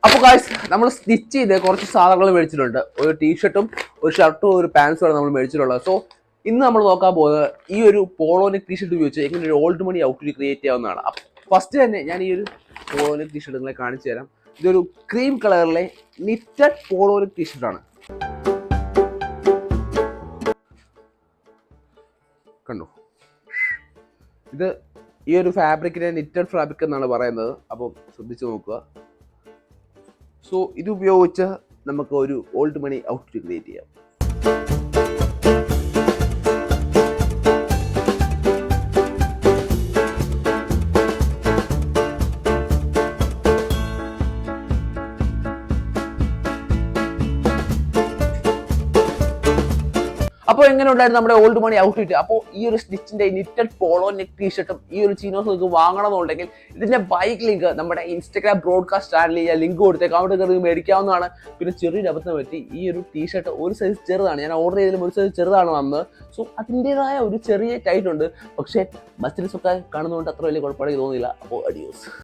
അപ്പോൾ ഗായ്സ് നമ്മൾ സ്റ്റിച്ച് ചെയ്ത് കുറച്ച് സാധനങ്ങൾ മേടിച്ചിട്ടുണ്ട്. ഒരു ടീഷർട്ടും ഒരു ഷർട്ടും ഒരു പാൻസുമാണ് നമ്മൾ മേടിച്ചിട്ടുള്ളത്. സോ ഇന്ന് നമ്മൾ നോക്കാൻ പോകുന്നത് ഈ ഒരു പോളോനെക് ടീഷർട്ട് ഉപയോഗിച്ച് എങ്ങനെ ഒരു ഓൾഡ് മണി ഔട്ട്ഫിറ്റ് ക്രിയേറ്റ് ചെയ്യാവുന്നതാണ്. ഫസ്റ്റ് തന്നെ ഞാൻ ഈ ഒരു പോളോനെക് ടീഷർട്ട് നിങ്ങളെ കാണിച്ചു തരാം. ഇതൊരു ക്രീം കളറിലെ നിറ്റഡ് പോളോനെക് ടീഷർട്ടാണ്. കണ്ടോ, ഇത് ഈ ഒരു ഫാബ്രിക്കിനെ നിറ്റഡ് ഫാബ്രിക് എന്നാണ് പറയുന്നത്. അപ്പം ശ്രദ്ധിച്ചു നോക്കുക. സോ ഇത് ഉപയോഗിച്ച് നമുക്ക് ഒരു ഓൾഡ് മണി ഔട്ട്ഫിറ്റ് ക്രിയേറ്റ് ചെയ്യാം. അപ്പോൾ എങ്ങനെ ഉണ്ടായിരുന്നു നമ്മുടെ ഓൾഡ് മണി ഔട്ട്ഫിറ്റ്? അപ്പോൾ ഈ ഒരു സ്റ്റിച്ചിന്റെ നിറ്റഡ് പോളോ നെക്ക് ടീഷർട്ടും ഈ ഒരു ചീനോസ് നിങ്ങൾക്ക് വാങ്ങണമെന്നുണ്ടെങ്കിൽ ഇതിന്റെ ബൈക്ക് ലിങ്ക് നമ്മുടെ ഇൻസ്റ്റാഗ്രാം ബ്രോഡ്കാസ്റ്റ് ചാനലിൽ ഞാൻ ലിങ്ക് കൊടുത്തേക്കാം, അവിടെ കയറി മേടിക്കാവുന്നതാണ്. പിന്നെ ചെറിയൊരു അബദ്ധം പറ്റി, ഈ ഒരു ടീഷർട്ട് ഒരു സൈസ് ചെറുതാണ്, ഞാൻ ഓർഡർ ചെയ്തതിലും ഒരു സൈസ് ചെറുതാണ് വന്നത്. സോ അതിൻ്റെതായ ഒരു ചെറിയ ടൈറ്റ് ഉണ്ട്, പക്ഷേ മസിൽസ് ഒക്കെ കാണുന്നതുകൊണ്ട് അത്ര വലിയ കുഴപ്പമായിട്ട് തോന്നിയില്ല. അപ്പോൾ അഡിയോസ്.